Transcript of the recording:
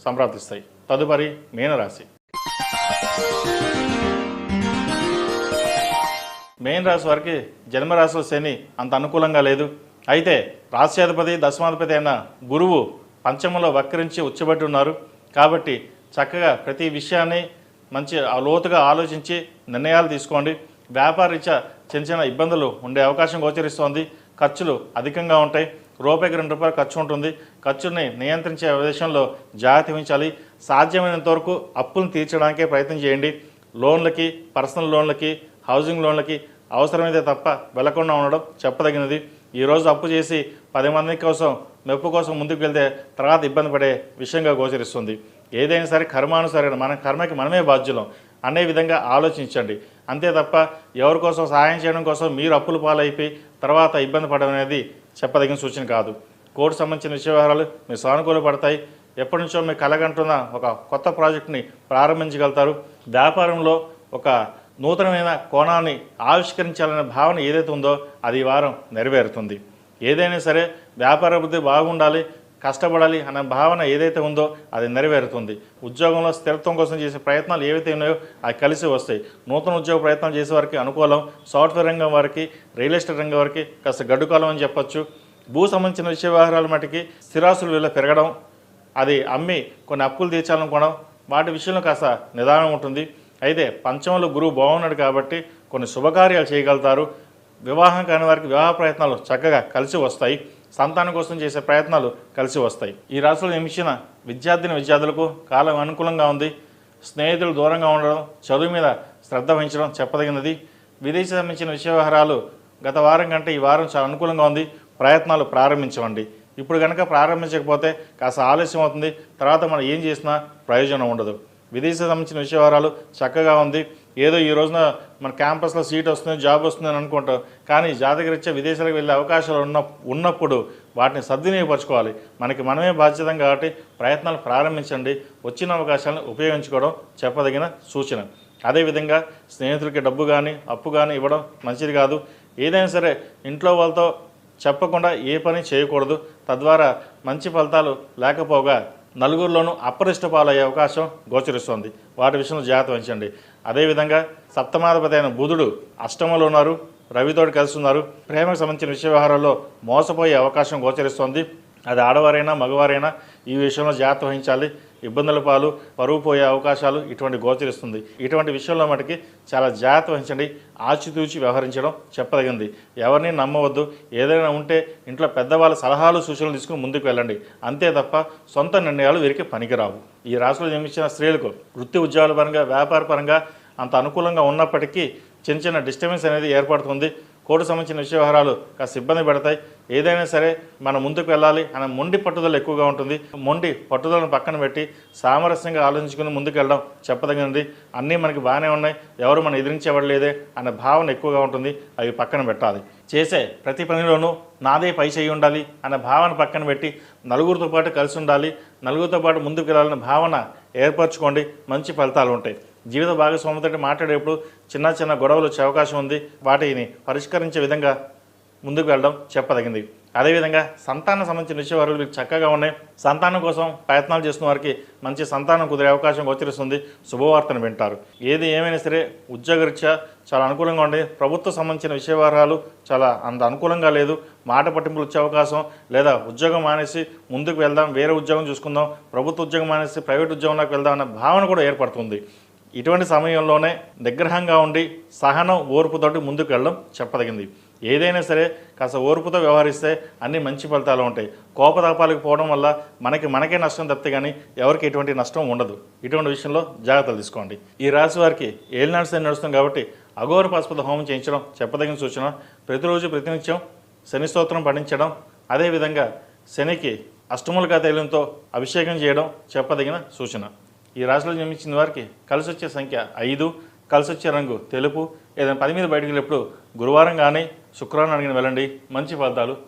సంప్రాప్తిస్తాయి. తదుపరి మీనరాశి. మీన రాశి వారికి జన్మరాశిలో శని అంత అనుకూలంగా లేదు. అయితే రాశ్యాధిపతి దశమాధిపతి అయిన గురువు పంచమంలో వక్రించి ఉచ్చబట్టి ఉన్నారు. కాబట్టి చక్కగా ప్రతి విషయాన్ని మంచి లోతుగా ఆలోచించి నిర్ణయాలు తీసుకోండి. వ్యాపారరీత్యా చిన్న చిన్న ఇబ్బందులు ఉండే అవకాశం గోచరిస్తోంది. ఖర్చులు అధికంగా ఉంటాయి. రూపాయికి ₹2 ఖర్చు ఉంటుంది. ఖర్చుని నియంత్రించే విషయంలో జాగ్రత్త వహించాలి. సాధ్యమైనంత వరకు అప్పులను తీర్చడానికే ప్రయత్నం చేయండి. లోన్లకి, పర్సనల్ లోన్లకి, హౌసింగ్ లోన్లకి అవసరమైతే తప్ప వెళ్లకుండా ఉండడం చెప్పదగినది. ఈరోజు అప్పు చేసి 10 మంది కోసం మెప్పు కోసం ముందుకు వెళ్తే తర్వాత ఇబ్బంది పడే విషయంగా గోచరిస్తుంది. ఏదైనా సరే కర్మానుసారం మన కర్మకి మనమే బాధ్యులం అనే విధంగా ఆలోచించండి. అంతే తప్ప ఎవరి కోసం సహాయం చేయడం కోసం మీరు అప్పులు పాలైపోయి తర్వాత ఇబ్బంది పడడం అనేది చెప్పదగిన సూచన కాదు. కోర్టు సంబంధించిన విషయ వ్యవహారాలు మీరు సానుకూల పడతాయి. ఎప్పటి నుంచో మీకు కలగంటున్న ఒక కొత్త ప్రాజెక్టుని ప్రారంభించగలుగుతారు. వ్యాపారంలో ఒక నూతనమైన కోణాన్ని ఆవిష్కరించాలనే భావన ఏదైతే ఉందో అది ఈ వారం నెరవేరుతుంది. ఏదైనా సరే వ్యాపార అభివృద్ధి బాగుండాలి, కష్టపడాలి అనే భావన ఏదైతే ఉందో అది నెరవేరుతుంది. ఉద్యోగంలో స్థిరత్వం కోసం చేసే ప్రయత్నాలు ఏవైతే ఉన్నాయో అవి కలిసి వస్తాయి. నూతన ఉద్యోగ ప్రయత్నాలు చేసే వారికి అనుకూలం. సాఫ్ట్వేర్ రంగం వారికి, రియల్ ఎస్టేట్ రంగం వారికి కాస్త గడ్డుకాలం అని చెప్పొచ్చు. భూ సంబంధించిన విషయ వ్యవహారాల మటుకి స్థిరాస్తుల విలువ పెరగడం, అది అమ్మి కొన్ని అప్పులు తీర్చాలనుకోవడం, వాటి విషయంలో కాస్త నిదానం ఉంటుంది. అయితే పంచమంలో గురువు బాగున్నాడు కాబట్టి కొన్ని శుభకార్యాలు చేయగలుగుతారు. వివాహం కాని వారికి వివాహ ప్రయత్నాలు చక్కగా కలిసి వస్తాయి. సంతానం కోసం చేసే ప్రయత్నాలు కలిసి వస్తాయి. ఈ రాశిలో జన్మించిన విద్యార్థులకు కాలం అనుకూలంగా ఉంది. స్నేహితులు దూరంగా ఉండడం, చదువు మీద శ్రద్ధ వహించడం చెప్పదగినది. విదేశీ సంబంధించిన విషయ వ్యవహారాలు గత వారం కంటే ఈ వారం చాలా అనుకూలంగా ఉంది. ప్రయత్నాలు ప్రారంభించవండి. ఇప్పుడు కనుక ప్రారంభించకపోతే కాస్త ఆలస్యం అవుతుంది. తర్వాత మనం ఏం చేసినా ప్రయోజనం ఉండదు. విదేశీ సంబంధించిన విషయ వ్యవహారాలు చక్కగా ఉంది. ఏదో ఈ రోజున మన క్యాంపస్లో సీట్ వస్తుంది, జాబ్ వస్తుంది అని అనుకుంటాం. కానీ జాతకరీత్యా విదేశాలకు వెళ్ళే అవకాశాలు ఉన్నప్పుడు వాటిని సద్వినియోగపరచుకోవాలి. మనకి మనమే బాధ్యతం కాబట్టి ప్రయత్నాలు ప్రారంభించండి. వచ్చిన అవకాశాలను ఉపయోగించుకోవడం చెప్పదగిన సూచన. అదేవిధంగా స్నేహితులకి డబ్బు కానీ అప్పు కానీ ఇవ్వడం మంచిది కాదు. ఏదైనా సరే ఇంట్లో వాళ్ళతో చెప్పకుండా ఏ పని చేయకూడదు. తద్వారా మంచి ఫలితాలు లేకపోగా నలుగురిలోనూ అప్రదిష్ట పాలయ్యే అవకాశం గోచరిస్తోంది. వాటి విషయంలో జాగ్రత్త వహించండి. అదేవిధంగా సప్తమాధిపతి అయిన బుధుడు అష్టమంలో ఉన్నారు, రవితోటి కలిసి ఉన్నారు. ప్రేమకు సంబంధించిన విషయ వ్యవహారాల్లో మోసపోయే అవకాశం గోచరిస్తోంది. అది ఆడవారైనా మగవారైనా ఈ విషయంలో జాగ్రత్త వహించాలి. ఇబ్బందుల పాలు, పరువు పోయే అవకాశాలు ఇటువంటి గోచరిస్తుంది. ఇటువంటి విషయంలో మటుకి చాలా జాగ్రత్త వహించండి. ఆచితూచి వ్యవహరించడం చెప్పదగింది. ఎవరిని నమ్మవద్దు. ఏదైనా ఉంటే ఇంట్లో పెద్దవాళ్ళ సలహాలు సూచనలు తీసుకుని ముందుకు వెళ్ళండి. అంతే తప్ప సొంత నిర్ణయాలు వీరికి పనికిరావు. ఈ రాశిలో జన్మించిన స్త్రీలకు వృత్తి ఉద్యోగాల పరంగా, వ్యాపార పరంగా అంత అనుకూలంగా ఉన్నప్పటికీ చిన్న చిన్న డిస్టర్బెన్స్ అనేది ఏర్పడుతుంది. కోర్టు సంబంధించిన విషయ వ్యవహారాలు కాస్త ఇబ్బంది పెడతాయి. ఏదైనా సరే మనం ముందుకు వెళ్ళాలి అనే మొండి పట్టుదల ఎక్కువగా ఉంటుంది. మొండి పట్టుదలను పక్కన పెట్టి సామరస్యంగా ఆలోచించుకుని ముందుకు వెళ్ళడం చెప్పదగినది. అన్నీ మనకి బాగానే ఉన్నాయి, ఎవరు మనం ఎదిరించేవాడలేదే అనే భావన ఎక్కువగా ఉంటుంది. అవి పక్కన పెట్టాలి. చేసే ప్రతి పనిలోనూ నాదే పై చేయి ఉండాలి అనే భావన పక్కన పెట్టి నలుగురితో పాటు కలిసి ఉండాలి, నలుగురితో పాటు ముందుకు వెళ్ళాలనే భావన ఏర్పరచుకోండి. మంచి ఫలితాలు ఉంటాయి. జీవిత భాగస్వామితో మాట్లాడేప్పుడు చిన్న చిన్న గొడవలు వచ్చే అవకాశం ఉంది. వాటిని పరిష్కరించే విధంగా ముందుకు వెళ్ళడం చెప్పదగింది. అదేవిధంగా సంతానం సంబంధించిన విషయాలు మీకు చక్కగా ఉన్నాయి. సంతానం కోసం ప్రయత్నాలు చేస్తున్న వారికి మంచి సంతానం కుదిరే అవకాశం గోచరిస్తుంది. శుభవార్తను వింటారు. ఏది ఏమైనా సరే ఉద్యోగరీత్యా చాలా అనుకూలంగా ఉండే. ప్రభుత్వ సంబంధించిన విషయ వ్యవహారాలు చాలా అంత అనుకూలంగా లేదు. మాట పట్టింపులు వచ్చే అవకాశం, లేదా ఉద్యోగం మానేసి ముందుకు వెళ్దాం, వేరే ఉద్యోగం చూసుకుందాం, ప్రభుత్వ ఉద్యోగం మానేసి ప్రైవేట్ ఉద్యోగంలోకి వెళ్దాం అన్న భావన కూడా ఏర్పడుతుంది. ఇటువంటి సమయంలోనే నిగ్రహంగా ఉండి సహనం, ఓర్పుతోటి ముందుకు వెళ్ళడం చెప్పదగింది. ఏదైనా సరే కాస్త ఓర్పుతో వ్యవహరిస్తే అన్ని మంచి ఫలితాలు ఉంటాయి. కోపతాపాలకు పోవడం వల్ల మనకే నష్టం తప్పితే కానీ ఎవరికి ఎటువంటి నష్టం ఉండదు. ఇటువంటి విషయంలో జాగ్రత్తలు తీసుకోండి. ఈ రాశి వారికి ఏలినాడు శని నడుస్తుంది కాబట్టి అఘోర పాశుపత హోమం చేయించడం చెప్పదగిన సూచన. ప్రతిరోజు ప్రతినిత్యం శని స్తోత్రం పఠించడం, అదేవిధంగా శనికి అష్టములుగా తైలంతో అభిషేకం చేయడం చెప్పదగిన సూచన. ఈ రాశిలో జన్మించిన వారికి కలిసి వచ్చే సంఖ్య 5, కలిసి వచ్చే రంగు తెలుపు. ఏదైనా పని మీద బయటకు వెళ్ళినప్పుడు గురువారం కానీ శుక్రవారం అడిగిన వెళ్ళండి. మంచి ఫలితాలు